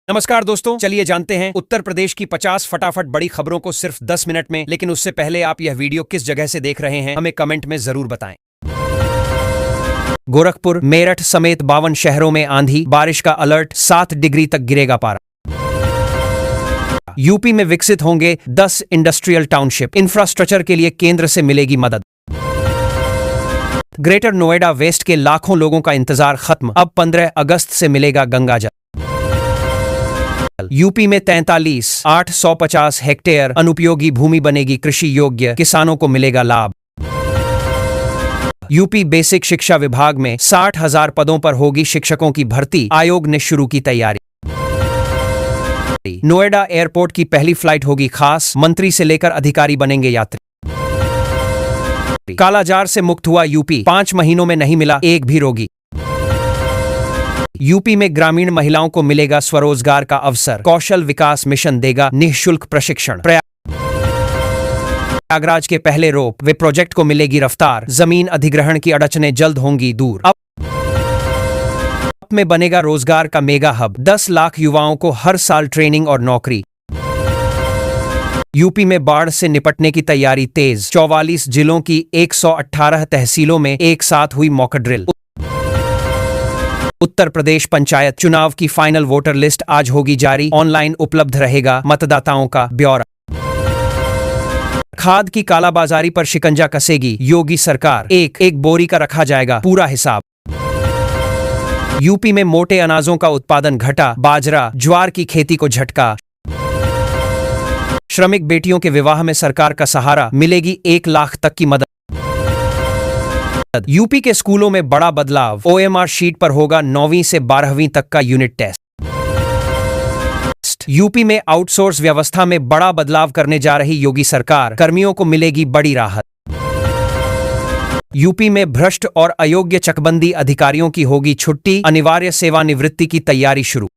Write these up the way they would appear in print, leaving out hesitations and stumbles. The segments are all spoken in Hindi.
नमस्कार दोस्तों, चलिए जानते हैं उत्तर प्रदेश की 50 फटाफट बड़ी खबरों को सिर्फ 10 मिनट में। लेकिन उससे पहले आप यह वीडियो किस जगह से देख रहे हैं हमें कमेंट में जरूर बताएं। गोरखपुर, मेरठ समेत 52 शहरों में आंधी बारिश का अलर्ट, 7 डिग्री तक गिरेगा पारा। यूपी में विकसित होंगे 10 इंडस्ट्रियल टाउनशिप, इंफ्रास्ट्रक्चर के लिए केंद्र से मिलेगी मदद। ग्रेटर नोएडा वेस्ट के लाखों लोगों का इंतजार खत्म, अब 15 अगस्त से मिलेगा गंगाजल। यूपी में 43,850 हेक्टेयर अनुपयोगी भूमि बनेगी कृषि योग्य, किसानों को मिलेगा लाभ। यूपी बेसिक शिक्षा विभाग में 60,000 पदों पर होगी शिक्षकों की भर्ती, आयोग ने शुरू की तैयारी। नोएडा एयरपोर्ट की पहली फ्लाइट होगी खास, मंत्री से लेकर अधिकारी बनेंगे यात्री। कालाजार से मुक्त हुआ यूपी, 5 महीनों में नहीं मिला एक भी रोगी। यूपी में ग्रामीण महिलाओं को मिलेगा स्वरोजगार का अवसर, कौशल विकास मिशन देगा निःशुल्क प्रशिक्षण। प्रयागराज के पहले रोप वे प्रोजेक्ट को मिलेगी रफ्तार, जमीन अधिग्रहण की अड़चनें जल्द होंगी दूर। अब में बनेगा रोजगार का मेगा हब, 10 लाख युवाओं को हर साल ट्रेनिंग और नौकरी। यूपी में बाढ़ से निपटने की तैयारी तेज, 44 जिलों की 118 तहसीलों में एक साथ हुई मॉक ड्रिल। उत्तर प्रदेश पंचायत चुनाव की फाइनल वोटर लिस्ट आज होगी जारी, ऑनलाइन उपलब्ध रहेगा मतदाताओं का ब्यौरा। खाद की कालाबाजारी पर शिकंजा कसेगी योगी सरकार, एक बोरी का रखा जाएगा पूरा हिसाब। यूपी में मोटे अनाजों का उत्पादन घटा, बाजरा ज्वार की खेती को झटका। श्रमिक बेटियों के विवाह में सरकार का सहारा, मिलेगी 1 लाख तक की मदद। यूपी के स्कूलों में बड़ा बदलाव, ओएमआर शीट पर होगा 9वीं से 12वीं तक का यूनिट टेस्ट। यूपी में आउटसोर्स व्यवस्था में बड़ा बदलाव करने जा रही योगी सरकार, कर्मियों को मिलेगी बड़ी राहत। यूपी में भ्रष्ट और अयोग्य चकबंदी अधिकारियों की होगी छुट्टी, अनिवार्य सेवानिवृत्ति की तैयारी शुरू।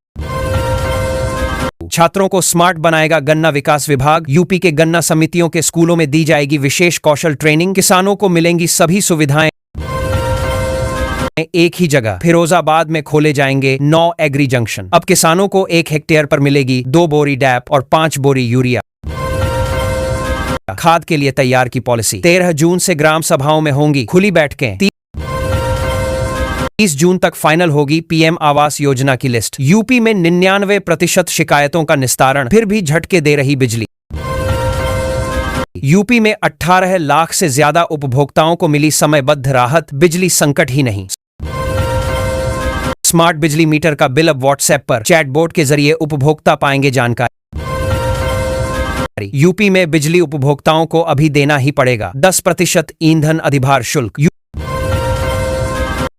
छात्रों को स्मार्ट बनाएगा गन्ना विकास विभाग, यूपी के गन्ना समितियों के स्कूलों में दी जाएगी विशेष कौशल ट्रेनिंग, किसानों को मिलेंगी सभी सुविधाएं एक ही जगह। फिरोजाबाद में खोले जाएंगे 9 एग्री जंक्शन, अब किसानों को 1 हेक्टेयर पर मिलेगी 2 बोरी डैप और 5 बोरी यूरिया। खाद के लिए तैयार की पॉलिसी, 13 जून से ग्राम सभाओं में होंगी खुली बैठकें, 30 जून तक फाइनल होगी पीएम आवास योजना की लिस्ट। यूपी में 99% शिकायतों का निस्तारण, फिर भी झटके दे रही बिजली। यूपी में 18 लाख से ज्यादा उपभोक्ताओं को मिली समयबद्ध राहत, बिजली संकट ही नहीं। स्मार्ट बिजली मीटर का बिल अब व्हाट्सएप पर चैटबॉट के जरिए उपभोक्ता पाएंगे जानकारी। यूपी में बिजली उपभोक्ताओं को अभी देना ही पड़ेगा 10% ईंधन अधिभार शुल्क।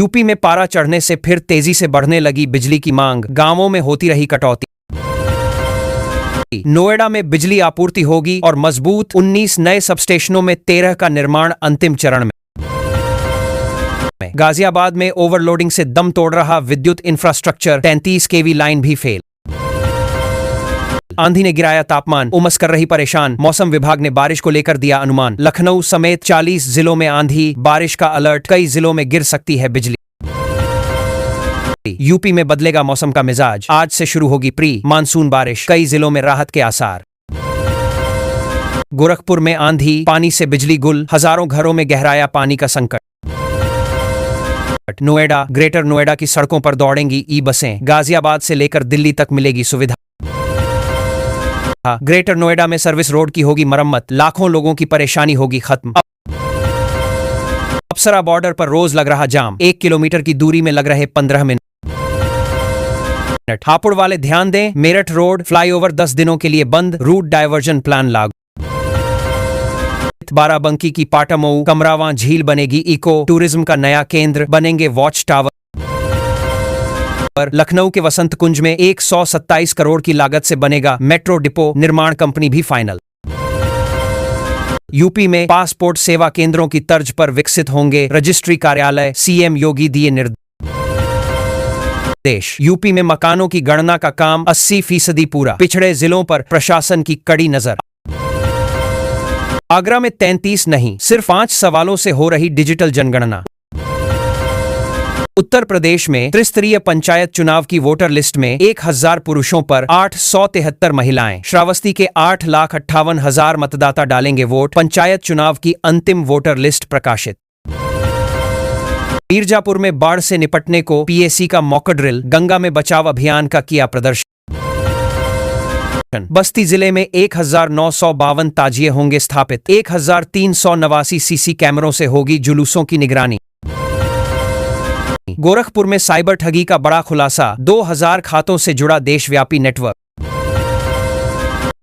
यूपी में पारा चढ़ने से फिर तेजी से बढ़ने लगी बिजली की मांग, गांवों में होती रही कटौती। नोएडा में बिजली आपूर्ति होगी और मजबूत, 19 नए सबस्टेशनों में 13 का निर्माण अंतिम चरण में। गाजियाबाद में ओवरलोडिंग से दम तोड़ रहा विद्युत इंफ्रास्ट्रक्चर, 33 केवी लाइन भी फेल। आंधी ने गिराया तापमान, उमस कर रही परेशान, मौसम विभाग ने बारिश को लेकर दिया अनुमान। लखनऊ समेत 40 जिलों में आंधी बारिश का अलर्ट, कई जिलों में गिर सकती है बिजली। यूपी में बदलेगा मौसम का मिजाज, आज से शुरू होगी प्री मानसून बारिश, कई जिलों में राहत के आसार। गोरखपुर में आंधी, पानी से बिजली गुल, हजारों घरों में गहराया पानी का संकट। नोएडा, ग्रेटर नोएडा की सड़कों पर दौड़ेंगी ई बसें, गाजियाबाद से लेकर दिल्ली तक मिलेगी सुविधा। ग्रेटर नोएडा में सर्विस रोड की होगी मरम्मत, लाखों लोगों की परेशानी होगी खत्म। अप्सरा बॉर्डर पर रोज लग रहा जाम, 1 किलोमीटर की दूरी में लग रहे 15 मिनट। हापुड़ वाले ध्यान दें, मेरठ रोड फ्लाईओवर 10 दिनों के लिए बंद, रूट डायवर्जन प्लान लागू। बाराबंकी की पाटामऊ कमरावां झील बनेगी इको टूरिज्म का नया केंद्र, बनेंगे वॉच टावर। लखनऊ के वसंत कुंज में 127 करोड़ की लागत से बनेगा मेट्रो डिपो, निर्माण कंपनी भी फाइनल। यूपी में पासपोर्ट सेवा केंद्रों की तर्ज पर विकसित होंगे रजिस्ट्री कार्यालय, सीएम योगी दिए निर्देश। यूपी में मकानों की गणना का काम 80% पूरा, पिछड़े जिलों पर प्रशासन की कड़ी नजर। आगरा में 33 नहीं सिर्फ 5 सवालों से हो रही डिजिटल जनगणना। उत्तर प्रदेश में त्रिस्तरीय पंचायत चुनाव की वोटर लिस्ट में 1000 पुरुषों पर 873 महिलाएं। श्रावस्ती के 8,58,000 मतदाता डालेंगे वोट। पंचायत चुनाव की अंतिम वोटर लिस्ट प्रकाशित। मिर्जापुर में बाढ़ से निपटने को पीएसी का मॉक ड्रिल। गंगा में बचाव अभियान का किया प्रदर्शन। बस्ती जिले में 1952 ताजिए होंगे स्थापित। 1389 सीसी कैमरों से होगी जुलूसों की निगरानी। गोरखपुर में साइबर ठगी का बड़ा खुलासा। 2000 खातों से जुड़ा देशव्यापी नेटवर्क।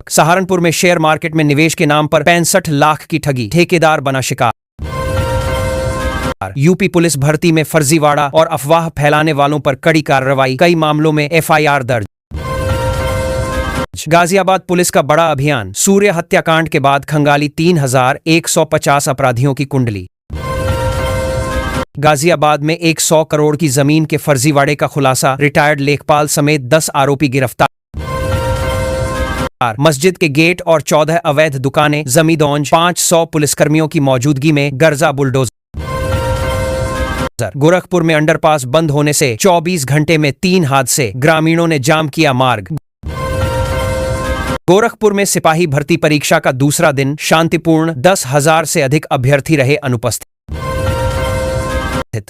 सहारनपुर में शेयर मार्केट में निवेश के नाम पर 65 लाख की ठगी। ठेकेदार बना शिकार। यूपी पुलिस भर्ती में फर्जीवाड़ा और अफवाह फैलाने वालों पर कड़ी कार्रवाई। कई मामलों में एफआईआर दर्ज। गाजियाबाद पुलिस का बड़ा अभियान। सूर्य हत्याकांड के बाद खंगाली 3150 अपराधियों की कुंडली। गाजियाबाद में 100 करोड़ की जमीन के फर्जीवाड़े का खुलासा। रिटायर्ड लेखपाल समेत 10 आरोपी गिरफ्तार। मस्जिद के गेट और 14 अवैध दुकानें जमींदोज। 500 पुलिसकर्मियों की मौजूदगी में गर्जा बुलडोजर। गोरखपुर में अंडरपास बंद होने से 24 घंटे में 3 हादसे। ग्रामीणों ने जाम किया मार्ग। गोरखपुर में सिपाही भर्ती परीक्षा का दूसरा दिन शांतिपूर्ण। 10,000 से अधिक अभ्यर्थी रहे अनुपस्थित।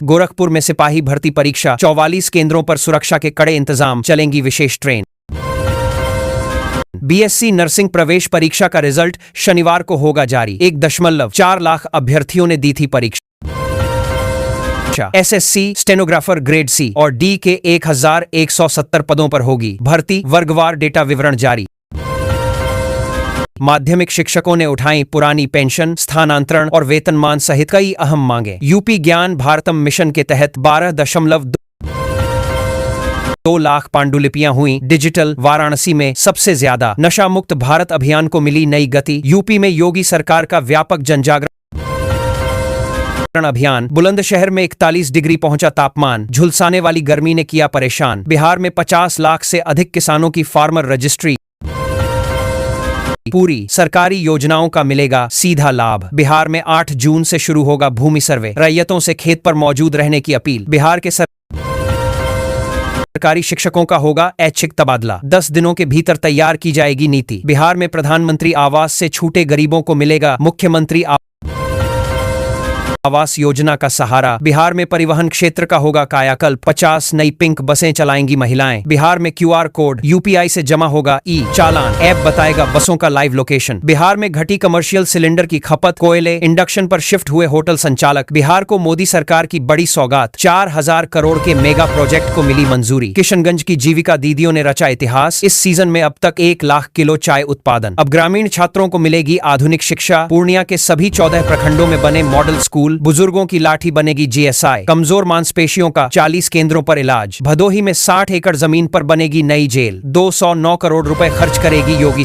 गोरखपुर में सिपाही भर्ती परीक्षा। 44 केंद्रों पर सुरक्षा के कड़े इंतजाम। चलेंगी विशेष ट्रेन। बीएससी नर्सिंग प्रवेश परीक्षा का रिजल्ट शनिवार को होगा जारी। 1.4 लाख अभ्यर्थियों ने दी थी परीक्षा। एसएससी स्टेनोग्राफर ग्रेड सी और डी के 1170 पदों पर होगी भर्ती। वर्गवार डेटा विवरण जारी। माध्यमिक शिक्षकों ने उठाई पुरानी पेंशन, स्थानांतरण और वेतनमान सहित कई अहम मांगे। यूपी ज्ञान भारतम मिशन के तहत 12.2 लाख पांडुलिपियां हुई डिजिटल। वाराणसी में सबसे ज्यादा। नशा मुक्त भारत अभियान को मिली नई गति। यूपी में योगी सरकार का व्यापक जनजागरण अभियान। बुलंदशहर में 41 डिग्री पहुंचा तापमान। झुलसाने वाली गर्मी ने किया परेशान। बिहार में 50 लाख से अधिक किसानों की फार्मर रजिस्ट्री। पूरी सरकारी योजनाओं का मिलेगा सीधा लाभ। बिहार में 8 जून से शुरू होगा भूमि सर्वे। रैयतों से खेत पर मौजूद रहने की अपील। बिहार के सरकारी शिक्षकों का होगा ऐच्छिक तबादला। 10 दिनों के भीतर तैयार की जाएगी नीति। बिहार में प्रधानमंत्री आवास से छूटे गरीबों को मिलेगा मुख्यमंत्री आवास योजना का सहारा। बिहार में परिवहन क्षेत्र का होगा कायाकल्प। 50 नई पिंक बसें चलाएंगी महिलाएं। बिहार में क्यूआर कोड यूपीआई से जमा होगा ई चालान। ऐप बताएगा बसों का लाइव लोकेशन। बिहार में घटी कमर्शियल सिलेंडर की खपत। कोयले इंडक्शन पर शिफ्ट हुए होटल संचालक। बिहार को मोदी सरकार की बड़ी सौगात। 4000 करोड़ के मेगा प्रोजेक्ट को मिली मंजूरी। किशनगंज की जीविका दीदियों ने रचा इतिहास। इस सीजन में अब तक 1 लाख किलो चाय उत्पादन। अब ग्रामीण छात्रों को मिलेगी आधुनिक शिक्षा। पूर्णिया के सभी 14 प्रखंडों में बने मॉडल स्कूल। बुजुर्गों की लाठी बनेगी जीएसआई। कमजोर मांसपेशियों का 40 केंद्रों पर इलाज। भदोही में 60 एकड़ जमीन पर बनेगी नई जेल। 209 करोड़ रुपए खर्च करेगी योगी